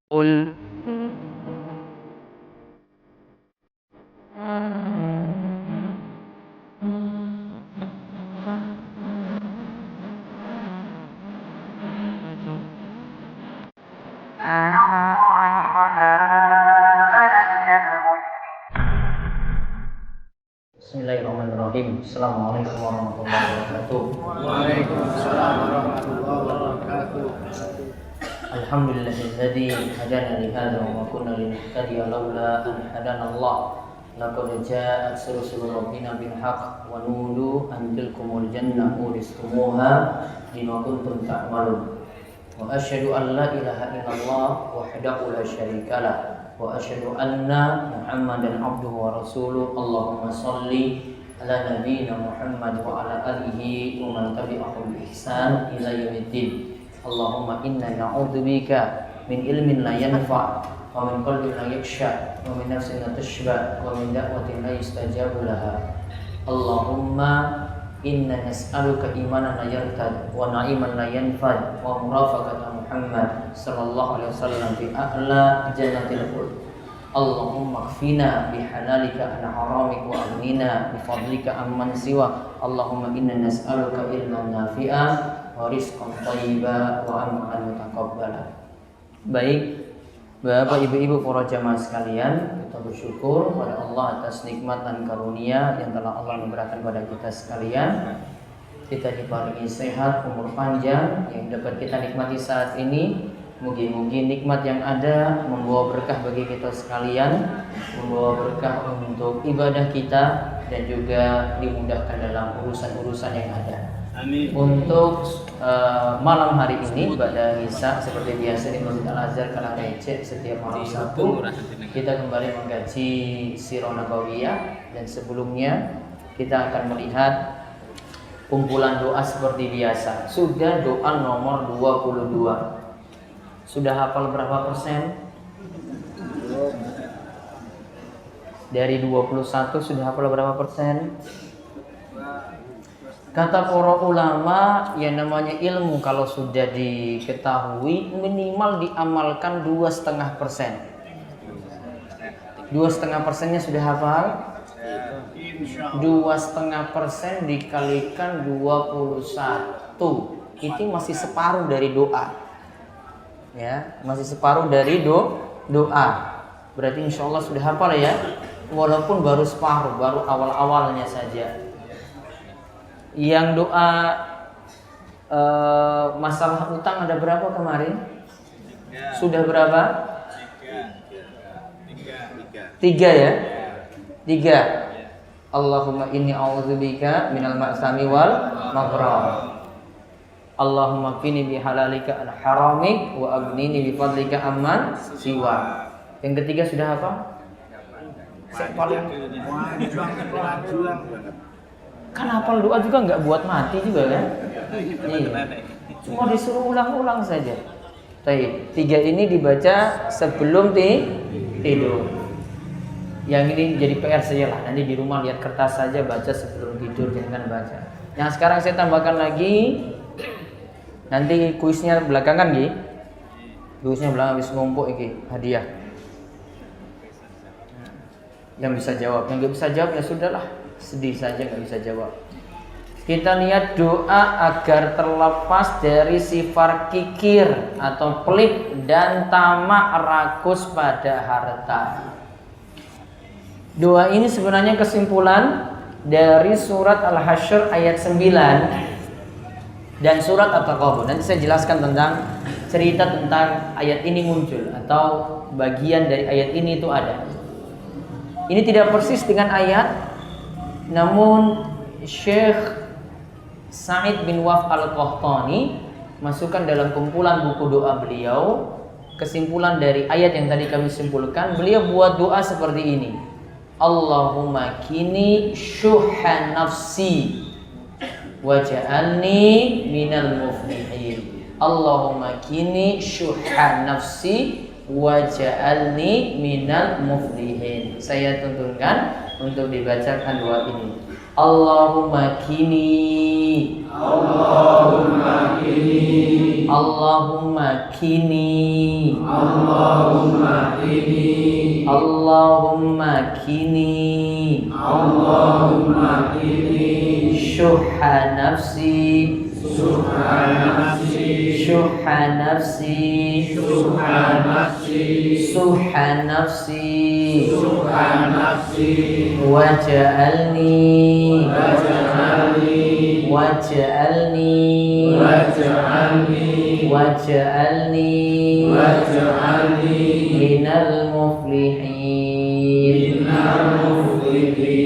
قل Bismillahirrahmanirrahim. Assalamualaikum warahmatullahi wabarakatuh. Waalaikumsalam warahmatullahi wabarakatuh. Alhamdulillahilladzi hadana li hadza wa ma kunna linahtadiya laula an hadana Allah. Laqad ja'at rusul rabbina bil haqq wa nudu an tilkumul jannah uristumuha bima kuntum ta'malun. Wa asyhadu an la ilaha illallah wahdahu la syarikalah wa asyhadu anna Muhammadan abduhu wa rasuluh. Allahumma shalli ala nabiyyina Muhammad wa ala alihi wa man tabi'ahum bi ihsan ila yaumiddin. Allahumma inna na'udzubika min ilmin la yanfa' wa min qalbin la yakhsha wa min nafsin la tashba wa min da'watin la yustajabu laha. Allahumma inna nas'aluka imanan la yartad wa na'iman la yanfad wa murafaqata Muhammad sallallahu alaihi wasallam fi a'la jannatil khuld. Allahumma kfina bihalalika an haramik wa aghnina bifadlika amman siwa. Allahumma inna nas'aluka ilman nafi'a wa rizqan thayyiba wa amalan mutaqabbala. Baik, Bapak, Ibu-ibu, para jamaah sekalian, kita bersyukur kepada Allah atas nikmat dan karunia yang telah Allah memberikan kepada kita sekalian. Kita diparingi sehat, umur panjang yang dapat kita nikmati saat ini. Mugi-mugi nikmat yang ada membawa berkah bagi kita sekalian, membawa berkah untuk ibadah kita dan juga dimudahkan dalam urusan-urusan yang ada. Amin. Untuk malam hari ini pada Isya seperti biasa di Masjid Al-Azhar Karangrecek setiap malam Sabtu kita kembali mengkaji Sirah Nabawiyah, dan sebelumnya kita akan melihat kumpulan doa seperti biasa. Sudah doa nomor 22. Sudah hafal berapa persen? Dari 21 sudah hafal berapa persen? Kata para ulama, yang namanya ilmu kalau sudah diketahui minimal diamalkan 2,5%. 2,5%-nya sudah hafal? 2,5% dikalikan 21, itu masih separuh dari doa. Ya, masih separuh dari doa. Berarti insya Allah sudah hafal ya, walaupun baru separuh, baru awal-awalnya saja. Yang doa masalah utang ada berapa kemarin? Sudah berapa? 3 ya? 3. Allahumma inni a'udzubika minal ma'sami wal maghrab. Allahumma qini bihalalika an haramik wa aghnini bifadlika amman siwa. Yang ketiga sudah apa? Paling kan hafal doa juga nggak buat mati juga kan? Iya. Cuma disuruh ulang-ulang saja. Baik, 3 ini dibaca sebelum tidur. Yang ini jadi PR saja lah. Nanti di rumah lihat kertas saja, baca sebelum tidur, jangan baca. Yang sekarang saya tambahkan lagi. Nanti kuisnya belakangan Gi. Kuisnya belakangan habis ngumpul iki hadiah. Yang bisa jawab, yang nggak bisa jawab ya sudahlah, sedih saja nggak bisa jawab. Kita lihat doa agar terlepas dari sifat kikir atau pelit dan tamak rakus pada harta. Doa ini sebenarnya kesimpulan dari surat Al-Hasyr ayat 9 dan surat At-Taghabun. Nanti saya jelaskan tentang cerita tentang ayat ini muncul atau bagian dari ayat ini itu ada. Ini tidak persis dengan ayat, namun Syekh Sa'id bin Waf Al-Qahtani masukkan dalam kumpulan buku doa beliau. Kesimpulan dari ayat yang tadi kami simpulkan, beliau buat doa seperti ini. Allahumma kini syuhha nafsi waj'alni minal muflihin. Allahumma kini syuhha nafsi waj'alni minal muflihin. Saya tuntunkan untuk dibacakan doa ini. Allahumma kini Allahumma kini Allahumma qini Allahumma kini Allahumma qini syuhha nafsi syuhha nafsi syuhha nafsi syuhha nafsi syuhha nafsi syuhha nafsi waj'alni waj'alni waj'alni waj'alni waj'alni waj'alni minal muflihin minal muflihin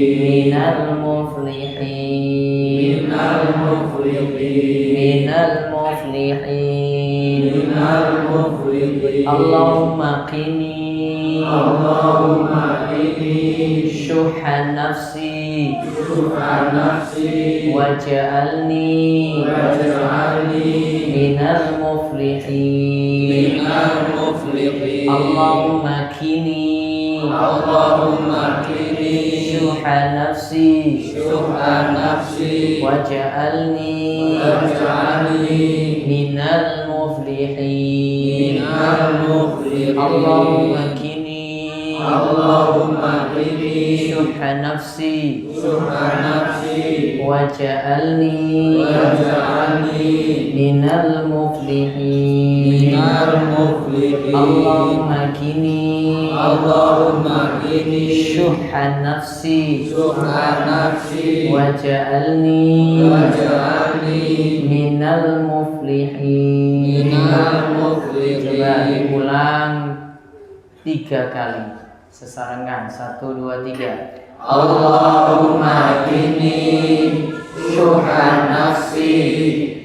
minal muflihin minal muflihin minal muflihin minal muflihin Allahumma qini Allahumma qini syuhha nafsi syuhha nafsi waj'alni waj'alni minal muflihin minal muflihin Allahumma qini Allahumma qini syuhha nafsi syuhha nafsi waj'alni waj'alni minal muflihin minal muflihin Allahumma qini Allahumma qini syuhha nafsi syuhha nafsi waj'alni waj'alni minal muflihin minal muflihin Allahumma qini Allahumma qini syuhha nafsi syuhha nafsi waj'alni waj'alni minal muflihin. minal muflihin. Coba diulang 3 kali sesarengan 1 2 3. Allahumma qini syuhha nafsi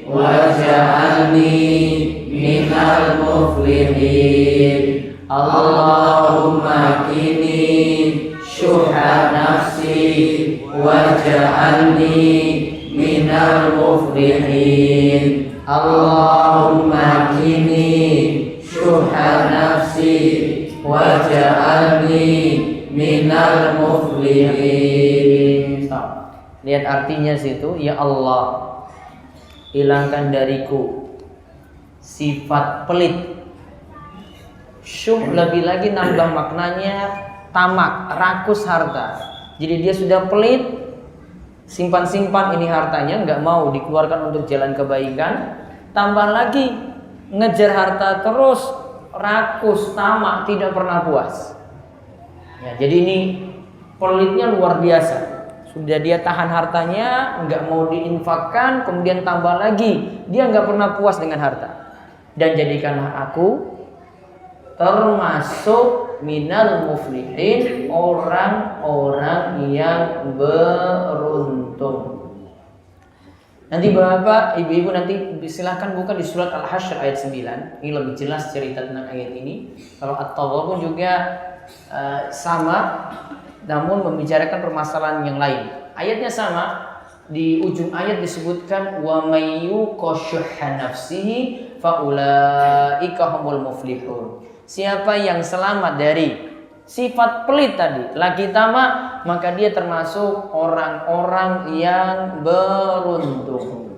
waj'alni minal muflihin. Allahumma qini syuhha nafsi waj'alni minal muflihin. Allahumma qini syuhha nafsi waj'alni minal muflihin. Lihat artinya situ, ya Allah, hilangkan dariku sifat pelit. Syuh lebih lagi nambah maknanya tamak, rakus harta. Jadi dia sudah pelit, simpan-simpan ini hartanya, nggak mau dikeluarkan untuk jalan kebaikan. Tambah lagi ngejar harta terus, rakus, tamak, tidak pernah puas. Ya, jadi ini pelitnya luar biasa. Sudah dia tahan hartanya, nggak mau diinfakkan, kemudian tambah lagi dia nggak pernah puas dengan harta. Dan jadikanlah aku termasuk minal muflihin, orang-orang yang beruntung. Nanti Bapak, Ibu-ibu nanti silahkan buka di surat Al-Hasyr ayat 9. Ini lebih jelas cerita tentang ayat ini. Kalau At-Tawbah pun juga sama, namun membicarakan permasalahan yang lain. Ayatnya sama, di ujung ayat disebutkan wa may yuqashuhha nafsihi faulaika humul muflihun. Siapa yang selamat dari sifat pelit tadi, lagi tamak, maka dia termasuk orang-orang yang beruntung.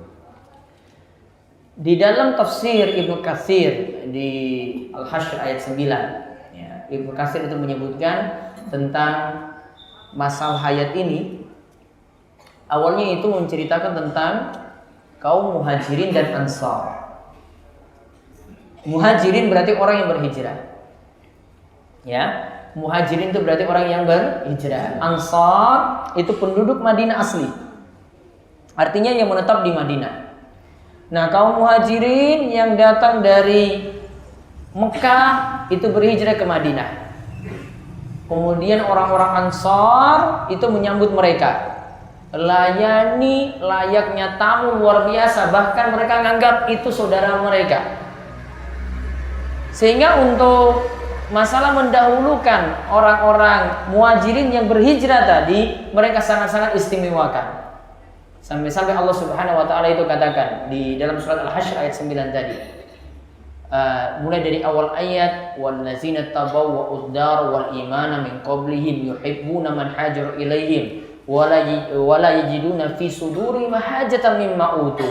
Di dalam tafsir Ibnu Katsir di Al-Hasyr ayat 9, ya, Ibnu Katsir itu menyebutkan tentang masalah ayat ini. Awalnya itu menceritakan tentang kaum Muhajirin dan Ansar. Muhajirin berarti orang yang berhijrah. Ya, Muhajirin itu berarti orang yang berhijrah. Ansar itu penduduk Madinah asli. Artinya yang menetap di Madinah. Nah, kaum Muhajirin yang datang dari Mekah itu berhijrah ke Madinah. Kemudian orang-orang Ansar itu menyambut mereka. Layani layaknya tamu luar biasa, bahkan mereka menganggap itu saudara mereka. Sehingga untuk masalah mendahulukan orang-orang Muhajirin yang berhijrah tadi, mereka sangat-sangat istimewakan. Sampai-sampai Allah Subhanahu wa taala itu katakan di dalam surat Al-Hasyr ayat 9 tadi. Mulai dari awal ayat, wallazina tabawwa'ud dar wal imana min qablihim yuhibbuna man hajaru ilaihim wala yajiduna fi sudurihim hajatan mimma utu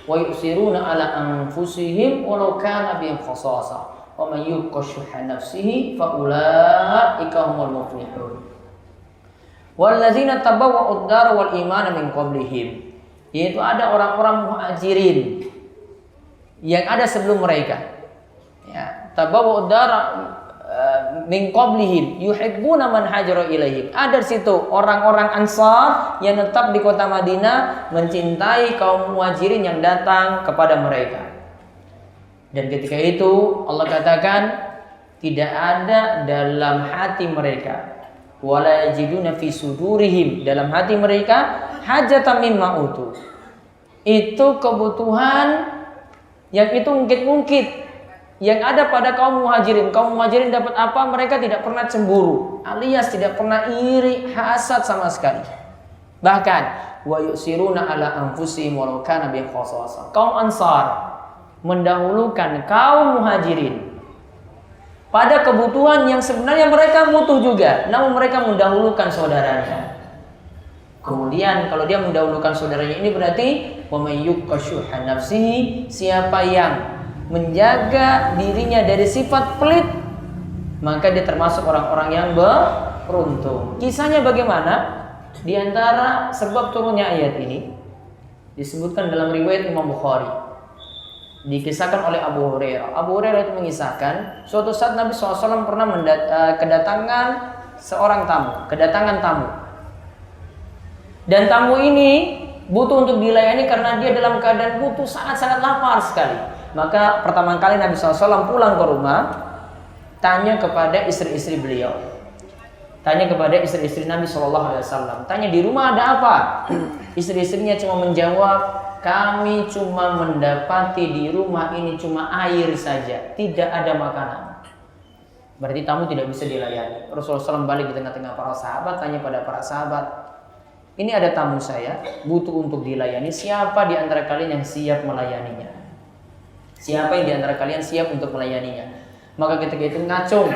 wa yusiruna ala anfusihim walau kana bihim khasasah. Wa may yuqa syuhha nafsihi fa ulaika humul muflihun. Wallazina tabawwa'ud dar wal iman min qablihim, yaitu ada orang-orang muhajirin yang ada sebelum mereka. Ya, tabawwa'ud dar min qablihim yuhibbuna man hajara ilaihim. Ada di situ orang-orang Ansar yang tetap di kota Madinah mencintai kaum muhajirin yang datang kepada mereka. Dan ketika itu Allah katakan tidak ada dalam hati mereka wala yajiduna fi sudurihim, dalam hati mereka hajatan mimma utu, itu kebutuhan yang itu ungkit-ungkit yang ada pada kaum muhajirin. Kaum muhajirin dapat apa? Mereka tidak pernah cemburu, alias tidak pernah iri, hasad sama sekali. Bahkan wa yusiruna ala anfusihim walau kana bihim khasasah. Kaum Ansar mendahulukan kaum muhajirin pada kebutuhan yang sebenarnya mereka butuh juga, namun mereka mendahulukan saudaranya. Kemudian kalau dia mendahulukan saudaranya, ini berarti wa may yuqa syuhha nafsihi, siapa yang menjaga dirinya dari sifat pelit, maka dia termasuk orang-orang yang beruntung. Kisahnya bagaimana? Di antara sebab turunnya ayat ini disebutkan dalam riwayat Imam Bukhari, dikisahkan oleh Abu Hurairah. Abu Hurairah itu mengisahkan suatu saat Nabi SAW pernah kedatangan seorang tamu, dan tamu ini butuh untuk dilayani karena dia dalam keadaan butuh, sangat-sangat lapar sekali. Maka pertama kali Nabi SAW pulang ke rumah, tanya kepada istri-istri beliau, tanya kepada istri-istri Nabi SAW, tanya di rumah ada apa? Istri-istrinya cuma menjawab, kami cuma mendapati di rumah ini cuma air saja, tidak ada makanan. Berarti tamu tidak bisa dilayani. Rasulullah SAW balik di tengah-tengah para sahabat, tanya pada para sahabat, ini ada tamu saya, butuh untuk dilayani. Siapa di antara kalian yang siap melayaninya? Siapa yang di antara kalian siap untuk melayaninya? Maka ketika itu ngacung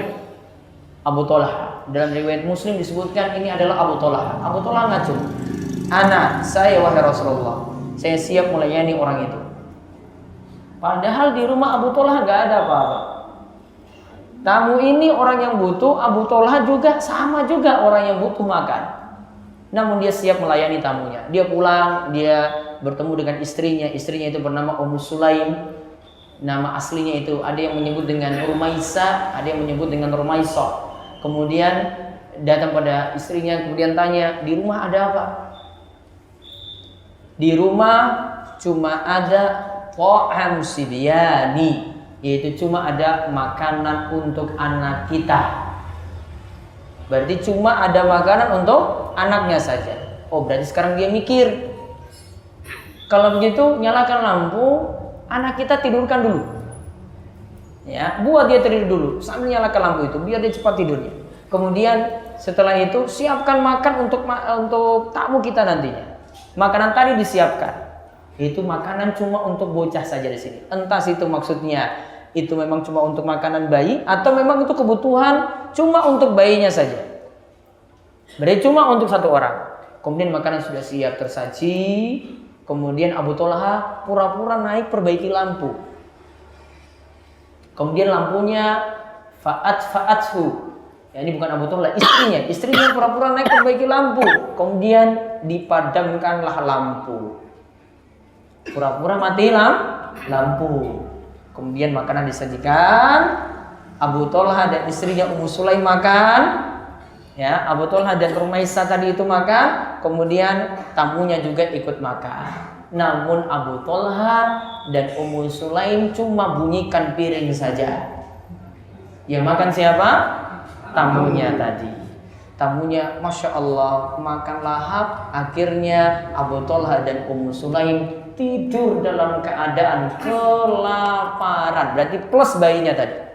Abu Thalhah. Dalam riwayat Muslim disebutkan ini adalah Abu Thalhah. Abu Thalhah ngacung, saya wahai Rasulullah, saya siap melayani orang itu. Padahal di rumah Abu Thalhah gak ada apa-apa. Tamu ini orang yang butuh, Abu Thalhah juga sama juga orang yang butuh makan. Namun dia siap melayani tamunya. Dia pulang, dia bertemu dengan istrinya. Istrinya itu bernama Ummu Sulaim. Nama aslinya itu ada yang menyebut dengan Rumaisa, ada yang menyebut dengan Rumaisah. Kemudian datang pada istrinya, kemudian tanya, di rumah ada apa? Di rumah cuma ada ta'am sibyani, yaitu cuma ada makanan untuk anak kita. Berarti cuma ada makanan untuk anaknya saja. Oh, berarti sekarang dia mikir, kalau begitu nyalakan lampu, anak kita tidurkan dulu. Ya, buat dia tidur dulu sambil nyalakan lampu itu biar dia cepat tidurnya. Kemudian setelah itu siapkan makan untuk tamu kita nantinya. Makanan tadi disiapkan. Itu makanan cuma untuk bocah saja di sini. Entah itu maksudnya itu memang cuma untuk makanan bayi atau memang itu kebutuhan cuma untuk bayinya saja. Berarti cuma untuk satu orang. Kemudian makanan sudah siap tersaji. Kemudian Abu Thalhah pura-pura naik perbaiki lampu. Kemudian lampunya fa'athu. Ya, ini bukan Abu Thalhah, istrinya pura-pura naik perbaiki lampu. Kemudian dipadamkanlah lampu. Pura-pura mati lampu. Kemudian makanan disajikan. Abu Thalhah dan istrinya Ummu Sulaim makan. Ya, Abu Thalhah dan Rumaisah tadi itu makan. Kemudian tamunya juga ikut makan. Namun Abu Thalhah dan Ummu Sulaim cuma bunyikan piring saja. Yang makan siapa? Tamunya tadi. Tamunya Masya Allah makan lahap. Akhirnya Abu Thalhah dan Ummu Sulaim tidur dalam keadaan kelaparan. Berarti plus bayinya tadi.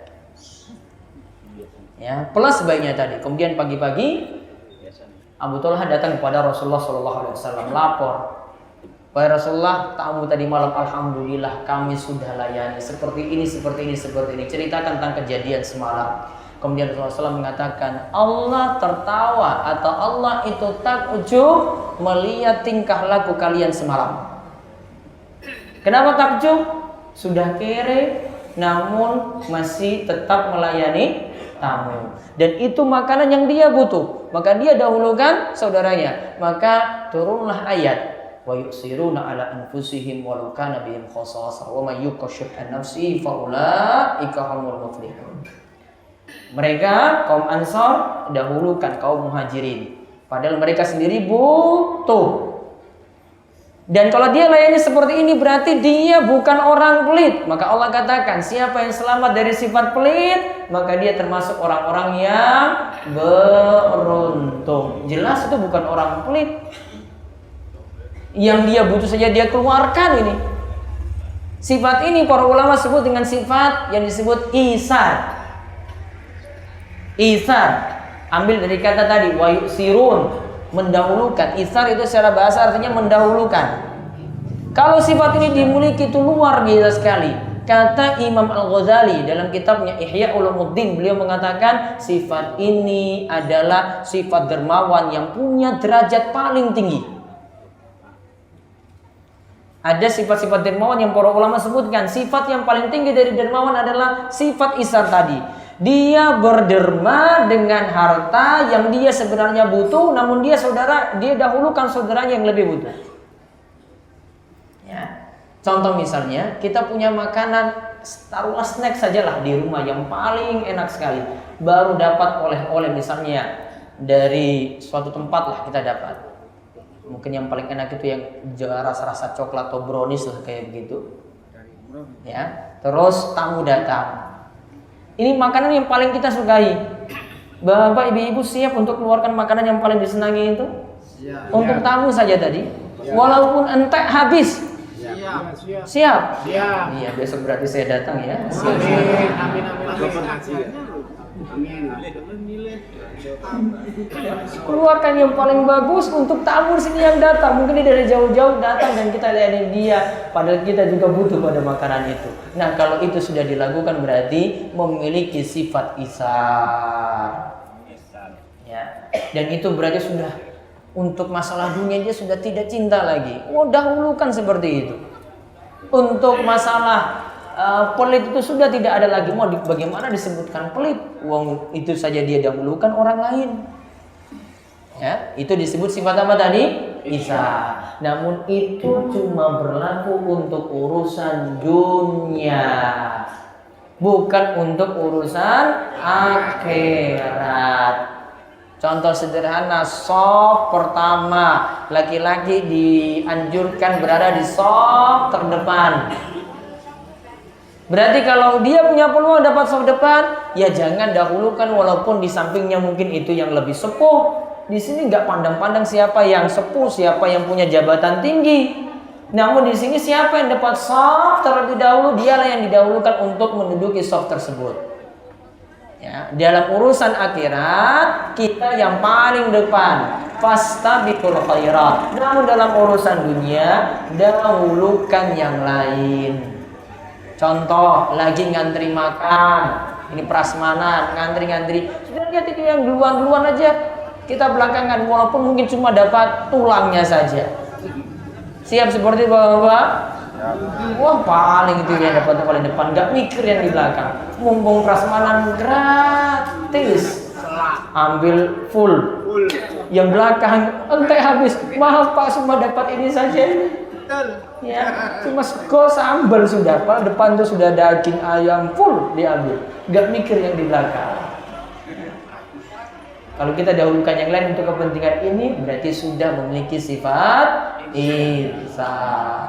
Ya, plus bayinya tadi. Kemudian pagi-pagi Abu Thalhah datang kepada Rasulullah SAW, lapor, wahai Rasulullah, tamu tadi malam alhamdulillah kami sudah layani seperti ini. Ceritakan tentang kejadian semalam. Kemudian Rasulullah SAW mengatakan, Allah tertawa atau Allah itu takjub melihat tingkah laku kalian semalam. Kenapa takjub? Sudah kere namun masih tetap melayani tamu. Dan itu makanan yang dia butuh, maka dia dahulukan saudaranya. Maka turunlah ayat wa yusiruna ala anfusihim walau kana bihim khasasah wa may yuqashsha nafsihi fa ulaika humul muflihun. Mereka kaum Ansar dahulukan kaum Muhajirin, padahal mereka sendiri butuh. Dan kalau dia layani seperti ini berarti dia bukan orang pelit. Maka Allah katakan siapa yang selamat dari sifat pelit, maka dia termasuk orang-orang yang beruntung. Jelas itu bukan orang pelit. Yang dia butuh saja dia keluarkan ini. Sifat ini para ulama sebut dengan sifat yang disebut isar. Isar ambil dari kata tadi wa yusirun, mendahulukan. Isar itu secara bahasa artinya mendahulukan. Kalau sifat ini dimiliki itu luar biasa sekali. Kata Imam Al-Ghazali dalam kitabnya Ihya Ulumuddin, beliau mengatakan sifat ini adalah sifat dermawan yang punya derajat paling tinggi. Ada sifat-sifat dermawan yang para ulama sebutkan. Sifat yang paling tinggi dari dermawan adalah sifat isar tadi. Dia berderma dengan harta yang dia sebenarnya butuh, namun dia dahulukan saudaranya yang lebih butuh. Ya. Contoh misalnya, kita punya makanan, taruhlah snack sajalah di rumah yang paling enak sekali. Baru dapat oleh-oleh misalnya dari suatu tempat lah kita dapat. Mungkin yang paling enak itu yang rasa-rasa coklat atau brownies lah kayak begitu. Ya. Terus tamu datang. Ini makanan yang paling kita sukai. Bapak, ibu-ibu siap untuk keluarkan makanan yang paling disenangi itu? Siap. Untuk tamu saja tadi. Siap. Walaupun entek habis. Siap. Iya, besok berarti saya datang ya. Siap. Amin. Keluarkan yang paling bagus untuk tamu sini yang datang. Mungkin dia dari jauh-jauh datang dan kita layani dia, padahal kita juga butuh pada makanan itu. Nah, kalau itu sudah dilakukan berarti memiliki sifat isar. Ya. Dan itu berarti sudah untuk masalah dunia dia sudah tidak cinta lagi. Dahulukan seperti itu. Untuk masalah pelit itu sudah tidak ada lagi. Bagaimana disebutkan pelit? Wong itu saja dia dahulukan orang lain. Ya, itu disebut sifat apa tadi? Isa. Namun itu cuma berlaku untuk urusan dunia, bukan untuk urusan akhirat. Contoh sederhana, shaf pertama, laki-laki dianjurkan berada di shaf terdepan. Berarti kalau dia punya peluang dapat shaf depan, ya jangan dahulukan walaupun di sampingnya mungkin itu yang lebih sepuh. Di sini nggak pandang-pandang siapa yang sepuh, siapa yang punya jabatan tinggi. Namun di sini siapa yang dapat shaf terlebih dahulu, dialah yang didahulukan untuk menduduki shaf tersebut. Ya, dalam urusan akhirat kita yang paling depan, fastabiqul khairat. Namun dalam urusan dunia dahulukan yang lain. Contoh, lagi ngantri makan, ini prasmanan, ngantri-ngantri. Sudah lihat itu yang duluan-duluan aja. Kita belakangan, walaupun mungkin cuma dapat tulangnya saja. Siap seperti bapak-bapak? Wah, paling itu yang dapat paling depan, nggak mikir yang di belakang. Mumpung prasmanan gratis, ambil full. Yang belakang, entek habis. Maaf Pak, semua dapat ini saja. Ya, cuma sego sambal sudah, Pak. Depan tuh sudah daging ayam full diambil, nggak mikir yang di belakang. Kalau kita dahulukan yang lain untuk kepentingan ini, berarti sudah memiliki sifat ihsan.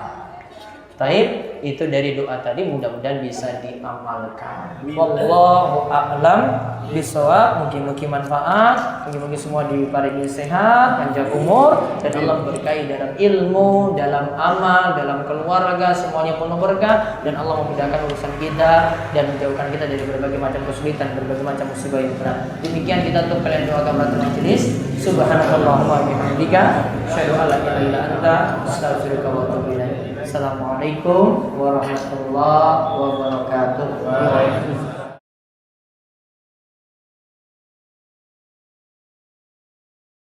Taib, itu dari doa tadi mudah-mudahan bisa diamalkan. Wallahu a'lam bishawab. Mungkin manfaat, mungkin semua diparingi sehat, panjang umur, dan Allah berkahi dalam ilmu, dalam amal, dalam keluarga, semuanya penuh berkah, dan Allah memudahkan urusan kita dan menjauhkan kita dari berbagai macam kesulitan, berbagai macam musibah yang berat. Demikian kita tutup kalian doa kafaratul majelis. Subhanallahumma wa bihamdika, asyhadu an la ilaha illa anta, astaghfiruka wa atubu ilaik. Assalamualaikum warahmatullahi wabarakatuh.